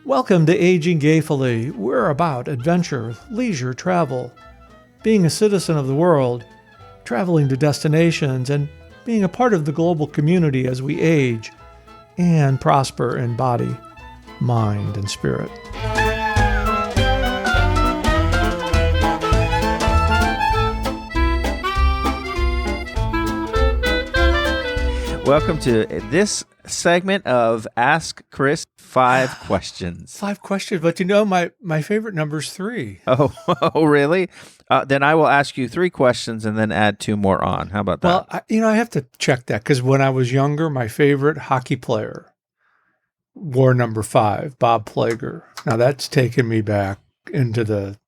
Welcome to Aging Gayfully. We're about adventure, leisure, travel, being a citizen of the world, traveling to destinations, and being a part of the global community as we age and prosper in body, mind, and spirit. Welcome to this segment of Ask Chris 5 Questions. 5 questions, but you know, my favorite number's 3. Oh, really? Then I will ask you 3 questions and then add 2 more on. How about that? Well, I have to check that because when I was younger, my favorite hockey player wore number 5, Bob Plager. Now that's taken me back into the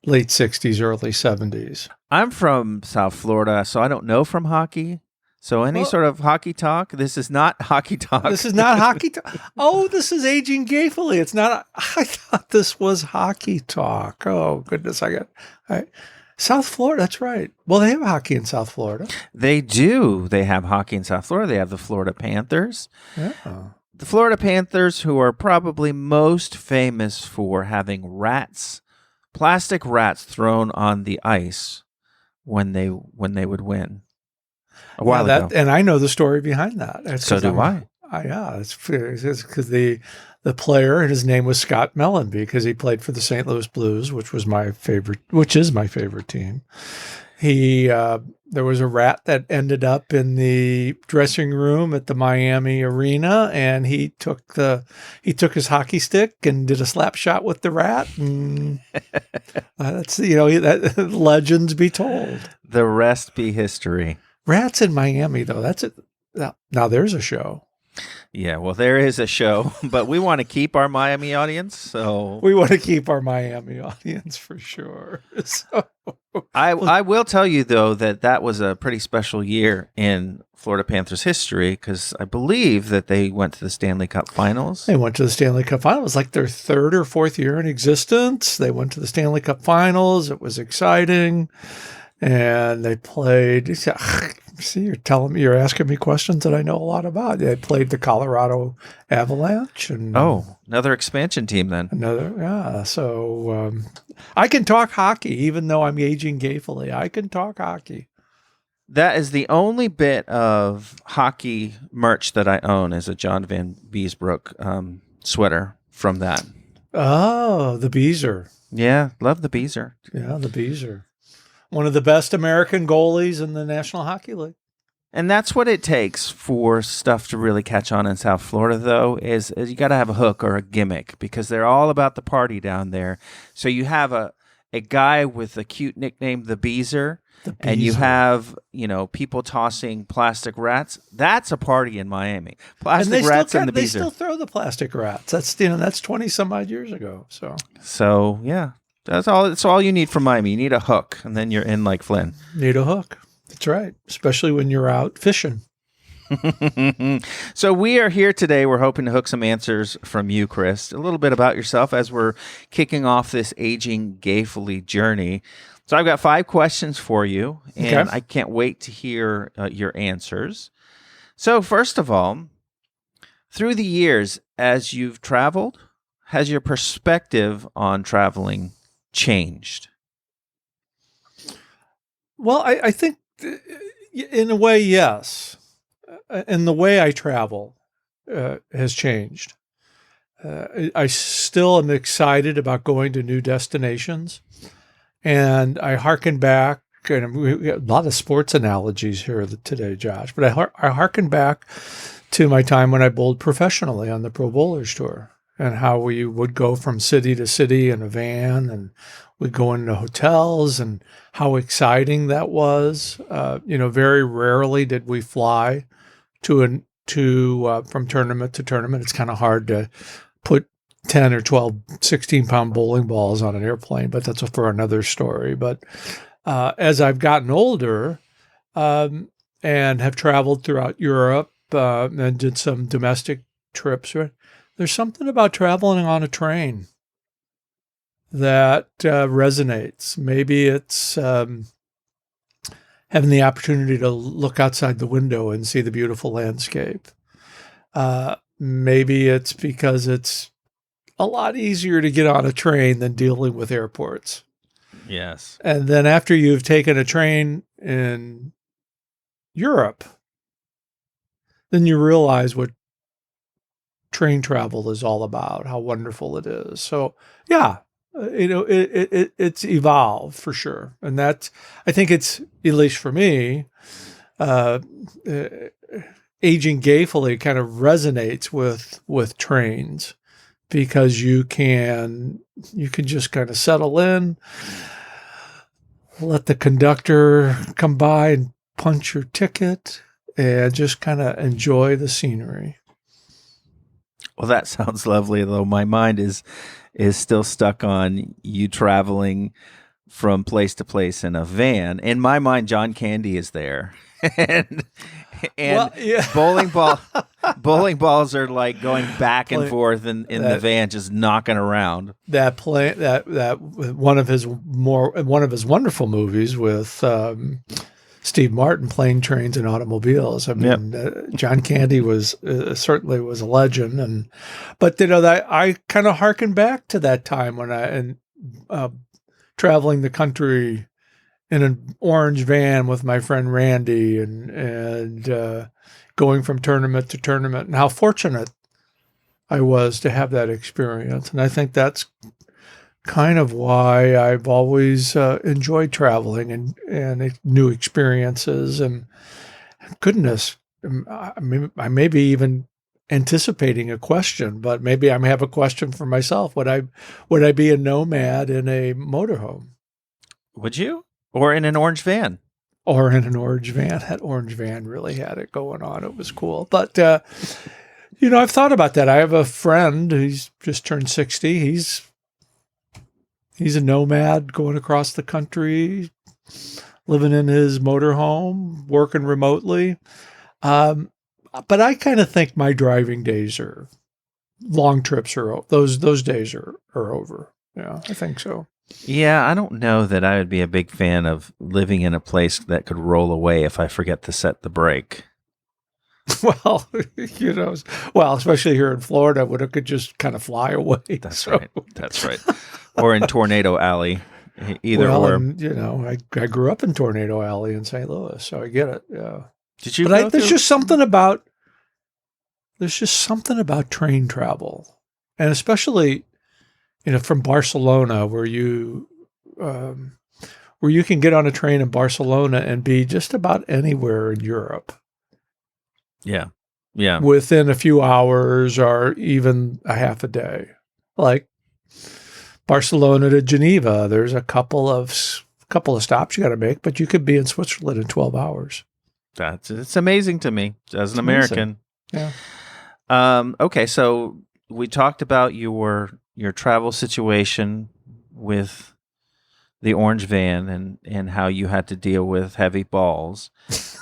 late 60s, early 70s. I'm from South Florida, so I don't know from hockey. So any sort of hockey talk? This is not hockey talk. This is not hockey talk. Oh, this is Aging Gayfully. It's not. I thought this was hockey talk. Oh, goodness. South Florida. That's right. Well, they have hockey in South Florida. They do. They have hockey in South Florida. They have the Florida Panthers. Yeah. The Florida Panthers, who are probably most famous for having plastic rats thrown on the ice when they would win. A while ago. And I know the story behind that. So do I. Yeah, it's because the player, and his name was Scott Mellenby, because he played for the St. Louis Blues, which is my favorite team. There was a rat that ended up in the dressing room at the Miami arena, and he took his hockey stick and did a slap shot with the rat, and that's that legends be told. The rest be history. Rats in Miami, though. That's it. Now there's a show. Yeah, well, there is a show, but we want to keep our Miami audience. So we want to keep our Miami audience for sure. So I will tell you, though, that was a pretty special year in Florida Panthers history because I believe that they went to the Stanley Cup Finals. They went to the Stanley Cup Finals. It was like their 3rd or 4th year in existence. They went to the Stanley Cup Finals. It was exciting. And they played. See, you're asking me questions that I know a lot about. They played the Colorado Avalanche, and another expansion team. Then So I can talk hockey, even though I'm aging gayfully. I can talk hockey. That is the only bit of hockey merch that I own is a John Van Beesbrook sweater from that. Oh, the Beezer. Yeah, love the Beezer. Yeah, the Beezer. One of the best American goalies in the National Hockey League. And that's what it takes for stuff to really catch on in South Florida, though, is you got to have a hook or a gimmick because they're all about the party down there. So you have a guy with a cute nickname, the Beezer, and you have, people tossing plastic rats. That's a party in Miami. Plastic rats and the Beezer. They still throw the plastic rats. That's 20 some odd years ago. So yeah. That's all you need from Miami. You need a hook, and then you're in like Flynn. Need a hook. That's right. Especially when you're out fishing. So we are here today. We're hoping to hook some answers from you, Chris. A little bit about yourself as we're kicking off this Aging Gayfully journey. So I've got 5 questions for you, and I can't wait to hear your answers. So first of all, through the years, as you've traveled, has your perspective on traveling changed? Well, I think in a way, yes. And the way I travel has changed. I still am excited about going to new destinations. And I hearken back, and we have a lot of sports analogies here today, Josh, but I hearken back to my time when I bowled professionally on the Pro Bowlers Tour. And how we would go from city to city in a van, and we'd go into hotels, and how exciting that was. Very rarely did we fly from tournament to tournament. It's kind of hard to put 10 or 12, 16-pound bowling balls on an airplane, but that's for another story. But as I've gotten older and have traveled throughout Europe and did some domestic trips, there's something about traveling on a train that resonates. Maybe it's having the opportunity to look outside the window and see the beautiful landscape. Maybe it's because it's a lot easier to get on a train than dealing with airports. Yes. And then after you've taken a train in Europe, then you realize what train travel is all about, how wonderful it is. So, yeah, it's evolved for sure. And that's, I think it's, at least for me, uh, uh, Aging Gayfully kind of resonates with trains because you can just kind of settle in, let the conductor come by and punch your ticket, and just kind of enjoy the scenery. Well, that sounds lovely, though my mind is still stuck on you traveling from place to place in a van. In my mind, John Candy is there. and Well, yeah. bowling balls are like going back and forth in the van, just knocking around. That one of his wonderful movies with Steve Martin, Plane, Trains, and Automobiles. I mean, John Candy was certainly was a legend, but that I kind of harken back to that time when traveling the country in an orange van with my friend Randy, and going from tournament to tournament, and how fortunate I was to have that experience. And I think that's kind of why I've always enjoyed traveling and new experiences. And goodness, I may be even anticipating a question, but maybe I may have a question for myself. Would I be a nomad in a motorhome? Would you? Or in an orange van? Or in an orange van. That orange van really had it going on. It was cool. But, I've thought about that. I have a friend, he's just turned 60. He's a nomad going across the country, living in his motorhome, working remotely. But I kind of think my driving days are long trips are those days are over. Yeah, I think so. Yeah, I don't know that I would be a big fan of living in a place that could roll away if I forget to set the brake. Well, especially here in Florida, when it could just kind of fly away. That's right. That's right. Or in Tornado Alley, either or. And, I grew up in Tornado Alley in St. Louis, so I get it. Yeah. Did you? But there's just something about train travel, and especially from Barcelona, where you can get on a train in Barcelona and be just about anywhere in Europe. Yeah. Yeah. Within a few hours or even a half a day. Like Barcelona to Geneva, there's a couple of stops you got to make, but you could be in Switzerland in 12 hours. It's amazing to me as an American. Yeah. Okay, so we talked about your travel situation with the orange van and how you had to deal with heavy balls.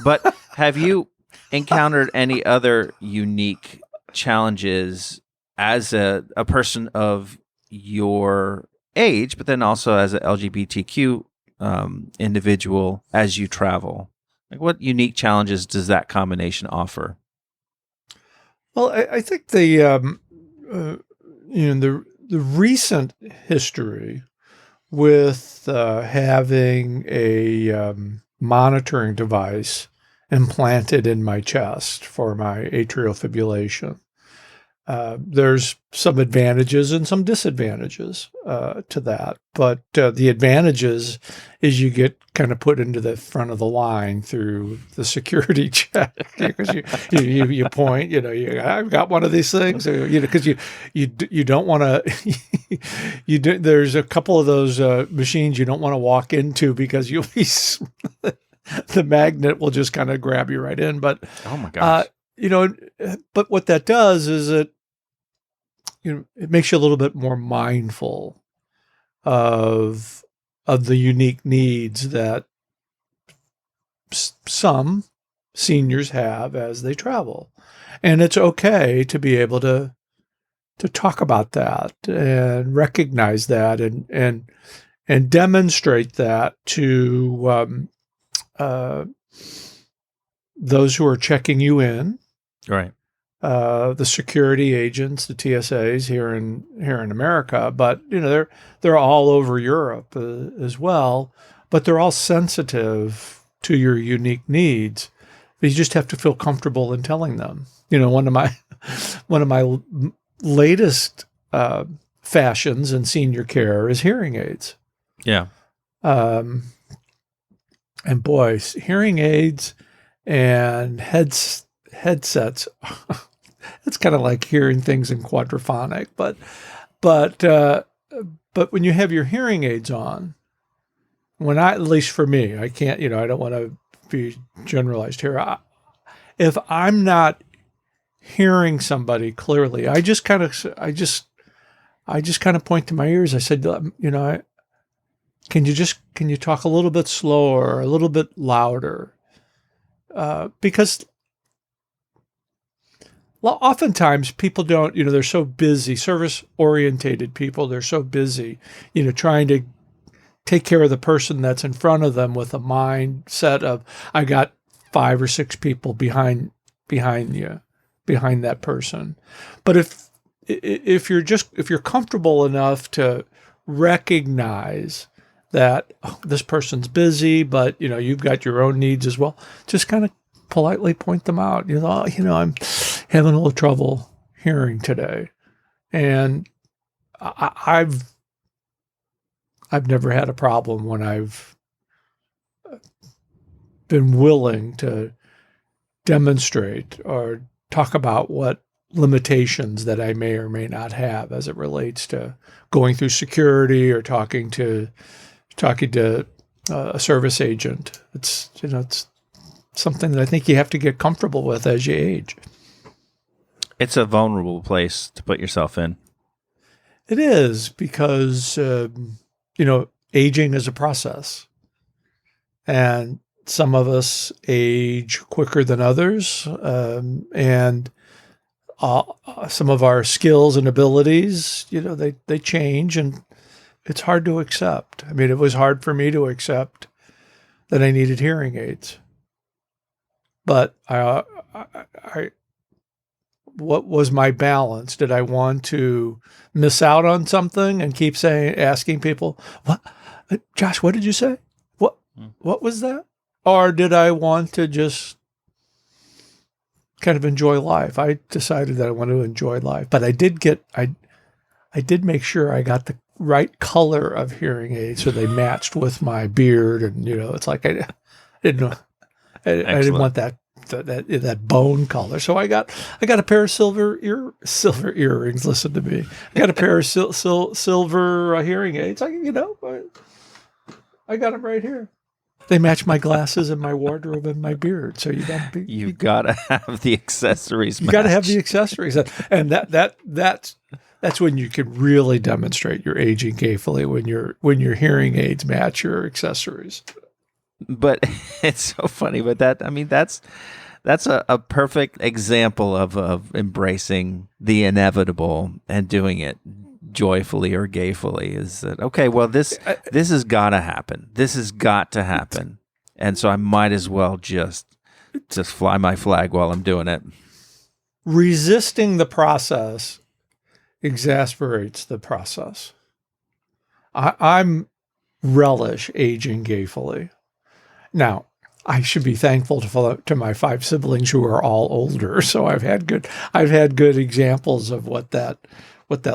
But have you encountered any other unique challenges as a person of your age, but then also as an LGBTQ individual as you travel? Like, what unique challenges does that combination offer? Well, I think the recent history with having a monitoring device implanted in my chest for my atrial fibrillation. There's some advantages and some disadvantages to that. But the advantages is you get kind of put into the front of the line through the security check because you point, I've got one of these things, because you don't want to. There's a couple of those machines you don't want to walk into because you'll be. The magnet will just kind of grab you right in. But oh my gosh. But what that does is it makes you a little bit more mindful of the unique needs that some seniors have as they travel. And it's okay to be able to talk about that and recognize that and demonstrate that to those who are checking you in. Right. the security agents, the TSAs here in America, but they're all over Europe as well. But they're all sensitive to your unique needs. You just have to feel comfortable in telling them. One of my latest fashions in senior care is hearing aids. Yeah. And boy, hearing aids and headsets. It's kind of like hearing things in quadraphonic, but when you have your hearing aids on, at least for me, I can't, I don't want to be generalized here. If I'm not hearing somebody clearly, I just kind of point to my ears. I said, can you talk a little bit slower, a little bit louder? Because oftentimes people don't, they're so busy, service-orientated people, they're so busy, trying to take care of the person that's in front of them with a mindset of, I got 5 or 6 people behind that person. But if you're comfortable enough to recognize that this person's busy, but you've got your own needs as well, just kind of politely point them out. I'm having a little trouble hearing today, and I've never had a problem when I've been willing to demonstrate or talk about what limitations that I may or may not have as it relates to going through security or talking to a service agent. It's something that I think you have to get comfortable with as you age. It's a vulnerable place to put yourself in. It is, because aging is a process, and some of us age quicker than others, and some of our skills and abilities, they change, and it's hard to accept. I mean, it was hard for me to accept that I needed hearing aids, but what was my balance? Did I want to miss out on something and keep asking people, "What, Josh? What did you say? What was that?" Or did I want to just kind of enjoy life? I decided that I want to enjoy life, but I did make sure I got the right color of hearing aids so they matched with my beard, and it's like I didn't want that bone color. So I got a pair of silver earrings. Listen to me. I got a pair of silver hearing aids. I got them right here. They match my glasses and my wardrobe and my beard. So you gotta have the accessories. You gotta have the accessories, and that's when you can really demonstrate your aging gayfully, when your hearing aids match your accessories. But it's so funny. But that's a perfect example of embracing the inevitable and doing it joyfully or gayfully. Is that okay? Well, this has got to happen. This has got to happen, and so I might as well just fly my flag while I'm doing it. Resisting the process exasperates the process. I'm relish aging gayfully. Now, I should be thankful to my 5 siblings who are all older, so I've had good examples of what that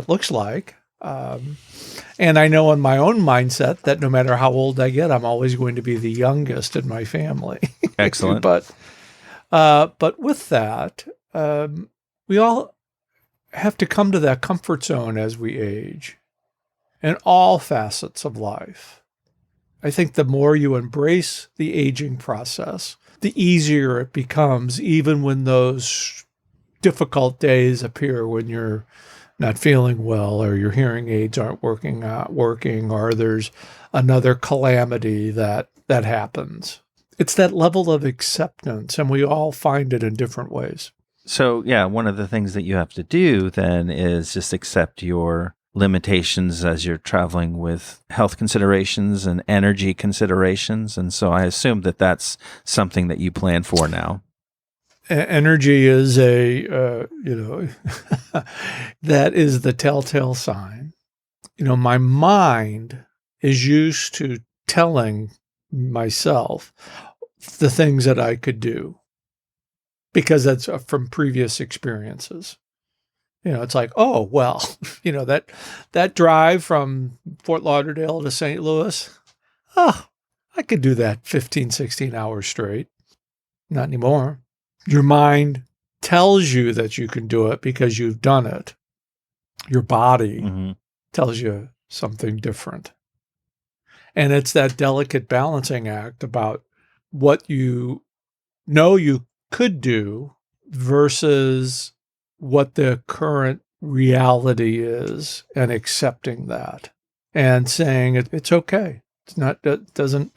looks like. And I know in my own mindset that no matter how old I get, I'm always going to be the youngest in my family. Excellent. But with that, we all have to come to that comfort zone as we age in all facets of life. I think the more you embrace the aging process, the easier it becomes, even when those difficult days appear, when you're not feeling well, or your hearing aids aren't working, or there's another calamity that happens. It's that level of acceptance, and we all find it in different ways. So, yeah, one of the things that you have to do then is just accept your limitations as you're traveling with health considerations and energy considerations. And so I assume that that's something that you plan for now. energy is that is the telltale sign. My mind is used to telling myself the things that I could do because that's from previous experiences. It's like, oh, well, that drive from Fort Lauderdale to St. Louis, oh, I could do that 15, 16 hours straight. Not anymore. Your mind tells you that you can do it because you've done it. Your body tells you something different. And it's that delicate balancing act about what you know you could do versus what the current reality is, and accepting that and saying it's okay. It's not, it doesn't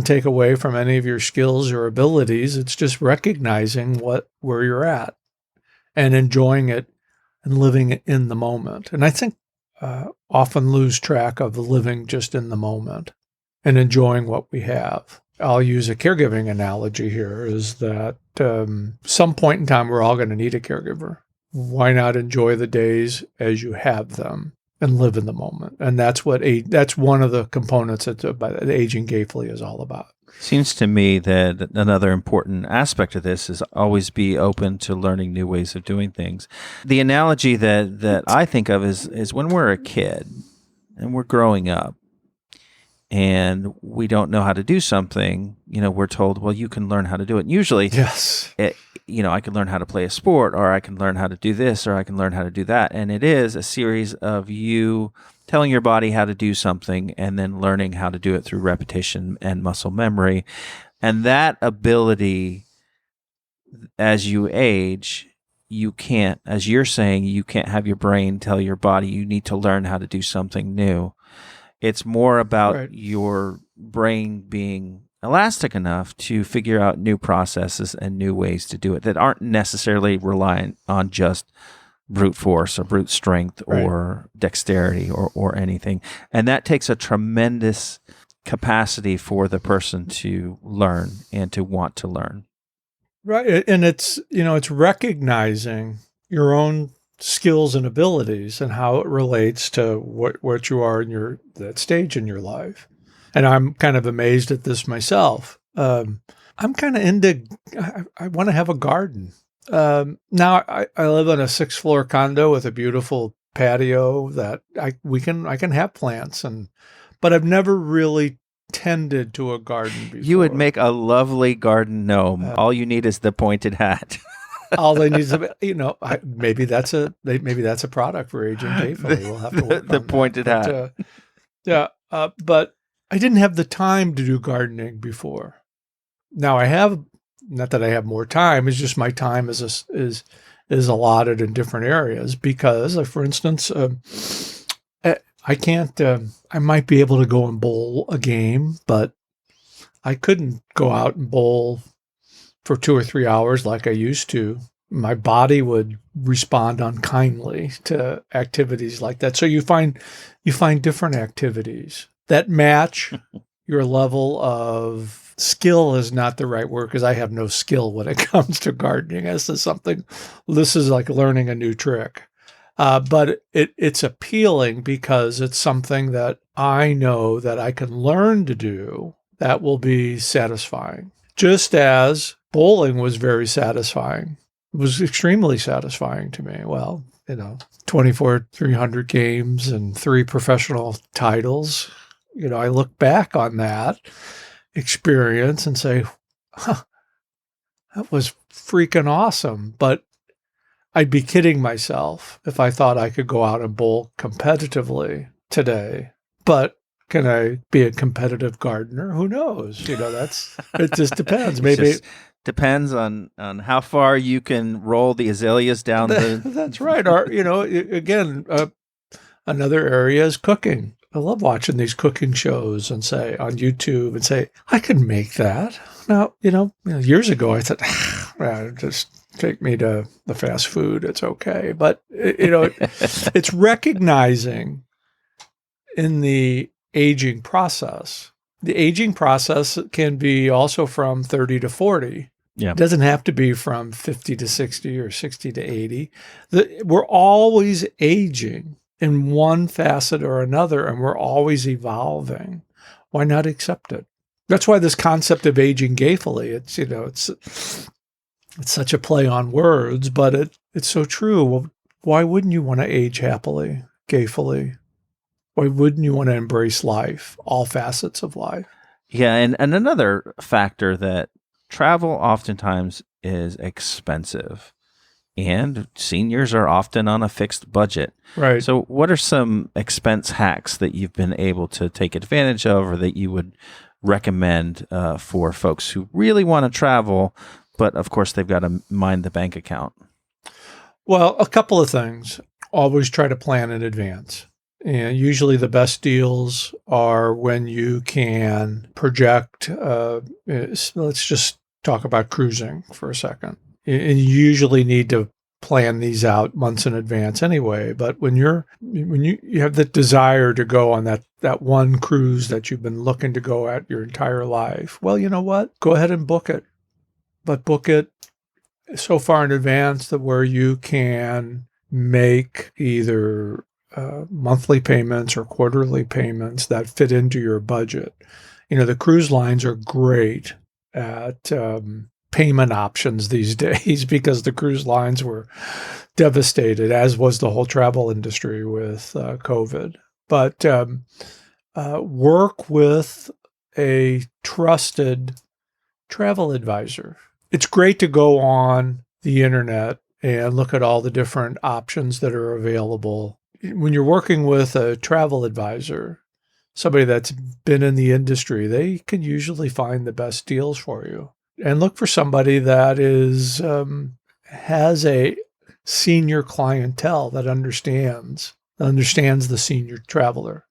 take away from any of your skills or abilities. It's just recognizing where you're at and enjoying it and living it in the moment. And I think often lose track of living just in the moment and enjoying what we have. I'll use a caregiving analogy here, is that some point in time, we're all going to need a caregiver. Why not enjoy the days as you have them and live in the moment? And that's one of the components that Aging Gayfully is all about. Seems to me that another important aspect of this is always be open to learning new ways of doing things. The analogy that I think of is when we're a kid and we're growing up, and we don't know how to do something, we're told, well, you can learn how to do it. And usually, yes, I can learn how to play a sport, or I can learn how to do this, or I can learn how to do that. And it is a series of you telling your body how to do something and then learning how to do it through repetition and muscle memory. And that ability, as you age, you can't, as you're saying, you can't have your brain tell your body you need to learn how to do something new. It's more about your brain being elastic enough to figure out new processes and new ways to do it that aren't necessarily reliant on just brute force or brute strength or dexterity or anything. And that takes a tremendous capacity for the person to learn and to want to learn. Right. And it's recognizing your own skills and abilities and how it relates to what you are in that stage in your life. And I'm kind of amazed at this myself. I'm kind of into, I want to have a garden. Now I live in a 6th floor condo with a beautiful patio that I can have plants, but I've never really tended to a garden before. You would make a lovely garden gnome. All you need is the pointed hat. All they need is, maybe that's a product for Aging Gayfully. We'll have to work the on pointed that. hat. But I didn't have the time to do gardening before. Now I have, not that I have more time. It's just my time is allotted in different areas because, for instance, I can't. I might be able to go and bowl a game, but I couldn't go out and bowl for 2 or 3 hours like I used to. My body would respond unkindly to activities like that. So you find different activities that match your level of skill. Is not the right word because I have no skill when it comes to gardening. This is like learning a new trick. But it's appealing because it's something that I know that I can learn to do that will be satisfying. Just as bowling was very satisfying. It was extremely satisfying to me. Well, 24 300 games and 3 professional titles. I look back on that experience and say, that was freaking awesome. But I'd be kidding myself if I thought I could go out and bowl competitively today. But can I be a competitive gardener? Who knows? It just depends. Maybe it depends on how far you can roll the azaleas down the. That's right. Or again, another area is cooking. I love watching these cooking shows and say on YouTube and say, I can make that. Now, years ago I thought, just take me to the fast food. It's okay. But, it's recognizing in the aging process. The aging process can be also from 30 to 40. Yeah. It doesn't have to be from 50 to 60 or 60 to 80. We're always aging in one facet or another, and we're always evolving. Why not accept it? That's why this concept of aging gayfully, it's such a play on words, but it's so true. Well, why wouldn't you want to age happily, gayfully? Why wouldn't you want to embrace life, all facets of life? Yeah, and another factor that travel oftentimes is expensive, and seniors are often on a fixed budget. Right. So what are some expense hacks that you've been able to take advantage of, or that you would recommend for folks who really want to travel, but of course they've got to mind the bank account? Well, a couple of things. Always try to plan in advance. And usually the best deals are when you can project, let's just talk about cruising for a second. And you usually need to plan these out months in advance anyway. But when you have the desire to go on that one cruise that you've been looking to go at your entire life, well, you know what? Go ahead and book it. But book it so far in advance that where you can make either monthly payments or quarterly payments that fit into your budget. The cruise lines are great at payment options these days because the cruise lines were devastated, as was the whole travel industry with COVID. But work with a trusted travel advisor. It's great to go on the internet and look at all the different options that are available. When you're working with a travel advisor, somebody that's been in the industry, they can usually find the best deals for you. And look for somebody that has a senior clientele that understands the senior traveler.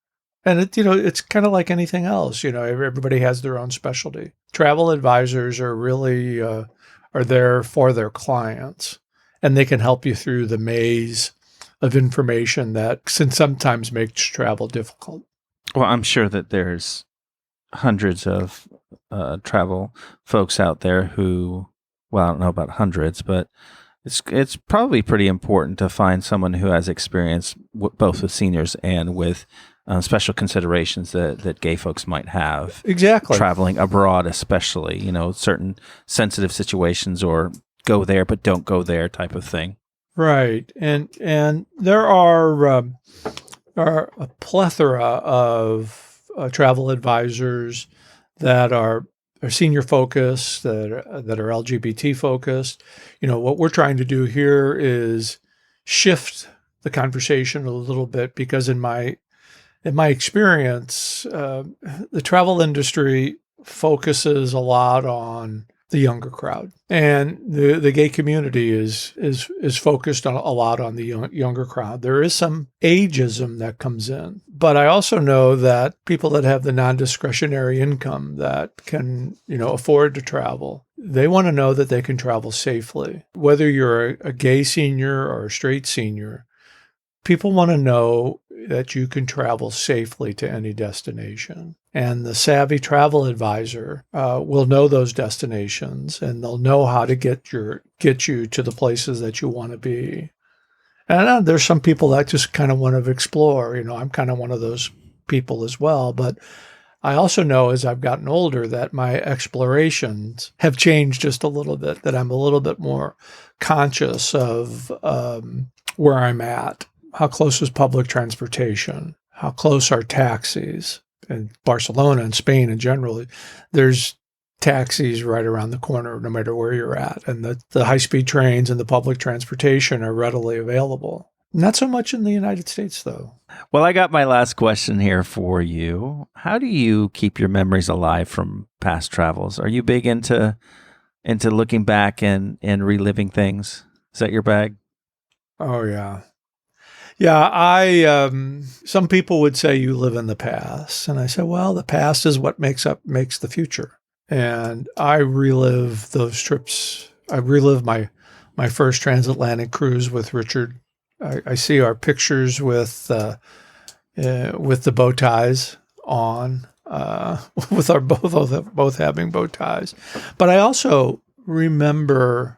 And it's kind of like anything else. Everybody has their own specialty. Travel advisors are really are there for their clients, and they can help you through the maze of information that can sometimes make travel difficult. Well, I'm sure that there's hundreds of travel folks out there who, well, I don't know about hundreds, but it's probably pretty important to find someone who has experience both with seniors and with special considerations that gay folks might have. Exactly. Traveling abroad, especially, certain sensitive situations, or go there but don't go there type of thing. Right. And there are a plethora of travel advisors that are senior focused, that are LGBT focused. What we're trying to do here is shift the conversation a little bit, because in my experience, the travel industry focuses a lot on the younger crowd, and the gay community is focused on a lot on the younger crowd. There is some ageism that comes in, but I also know that people that have the non-discretionary income that can afford to travel, they want to know that they can travel safely. Whether you're a gay senior or a straight senior, people want to know that you can travel safely to any destination. And the savvy travel advisor will know those destinations, and they'll know how to get you to the places that you want to be. And there's some people that just kind of want to explore. I'm kind of one of those people as well. But I also know, as I've gotten older, that my explorations have changed just a little bit, that I'm a little bit more conscious of where I'm at. How close is public transportation? How close are taxis? In Barcelona and Spain in general, there's taxis right around the corner, no matter where you're at. And the high-speed trains and the public transportation are readily available. Not so much in the United States, though. Well, I got my last question here for you. How do you keep your memories alive from past travels? Are you big into looking back and reliving things? Is that your bag? Oh, yeah. Yeah, some people would say you live in the past. And I said, well, the past is what makes the future. And I relive those trips. I relive my first transatlantic cruise with Richard. I see our pictures with the bow ties on, with our both having bow ties. But I also remember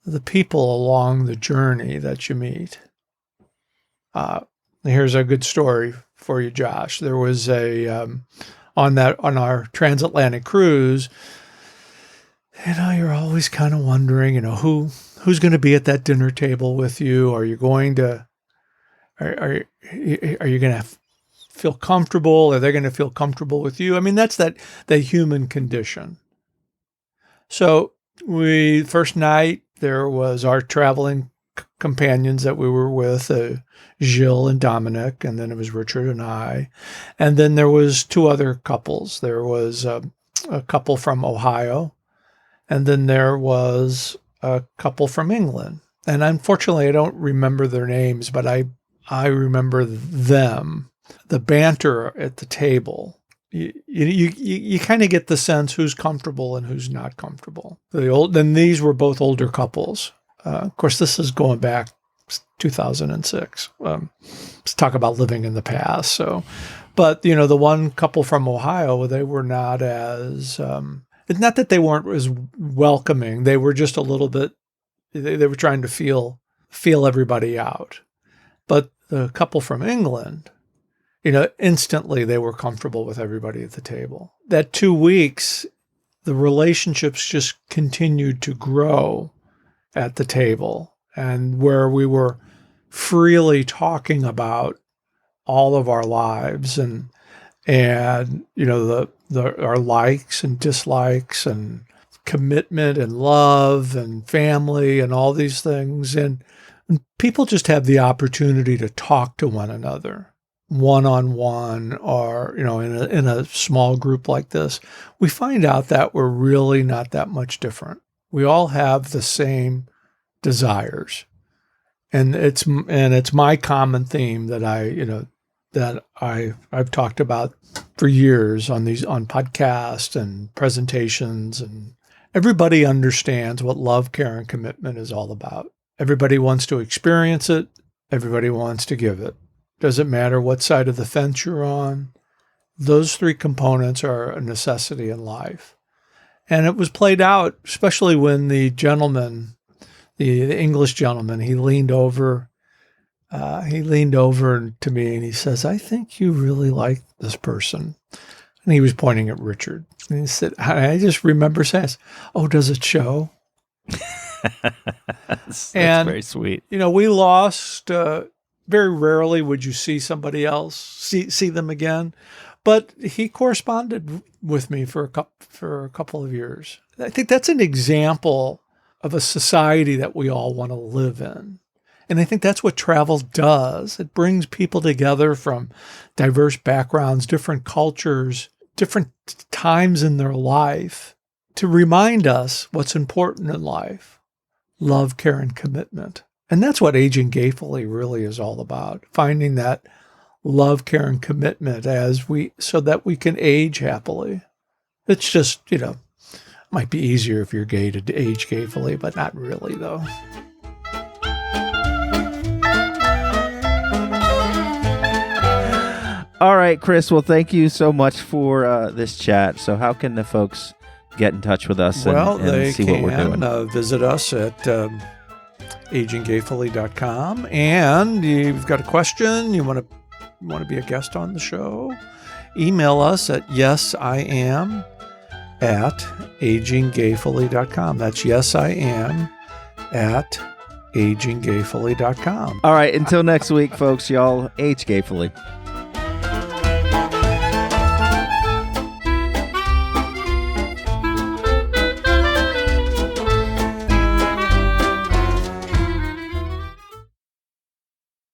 the people along the journey that you meet. Here's a good story for you, Josh. There was on our transatlantic cruise, you're always kind of wondering, who's going to be at that dinner table with you? Are you going to feel comfortable? Are they going to feel comfortable with you? I mean, that's the human condition. So first night, there was our traveling companions that we were with, Gilles and Dominic, and then it was Richard and I. And then there was two other couples. There was a couple from Ohio, and then there was a couple from England. And unfortunately, I don't remember their names, but I remember them. The banter at the table. You kind of get the sense who's comfortable and who's not comfortable. Then these were both older couples. Of course, this is going back 2006. Let's talk about living in the past. But the one couple from Ohio, they were not as. It's not that they weren't as welcoming. They were just a little bit. They were trying to feel everybody out. But the couple from England, instantly they were comfortable with everybody at the table. That 2 weeks, the relationships just continued to grow at the table, and where we were freely talking about all of our lives and our likes and dislikes and commitment and love and family and all these things. And people just have the opportunity to talk to one another one-on-one or, in a small group like this. We find out that we're really not that much different. We all have the same desires. And it's my common theme that I've talked about for years on podcasts and presentations, and everybody understands what love, care, and commitment is all about. Everybody wants to experience it. Everybody wants to give it. Doesn't matter what side of the fence you're on. Those three components are a necessity in life. And it was played out, especially when the gentleman, the English gentleman, he leaned over to me and he says, "I think you really like this person." And he was pointing at Richard. And he said, I just remember saying, "Oh, does it show?" That's very sweet. We lost, very rarely would you see somebody else, see them again. But he corresponded with me for a couple of years. I think that's an example of a society that we all want to live in. And I think that's what travel does. It brings people together from diverse backgrounds, different cultures, different times in their life to remind us what's important in life: love, care, and commitment. And that's what Aging Gayfully really is all about, finding that love, care, and commitment so that we can age happily. It's just, might be easier if you're gay to age gayfully, but not really, though. All right, Chris. Well, thank you so much for this chat. So how can the folks get in touch with us and see what we're doing? They can visit us at AgingGayfully.com. And you've got a question, you want to be a guest on the show, email us at yesiam@AgingGayfully.com. That's yesiam@AgingGayfully.com. All right. Until next week, folks, y'all age gayfully.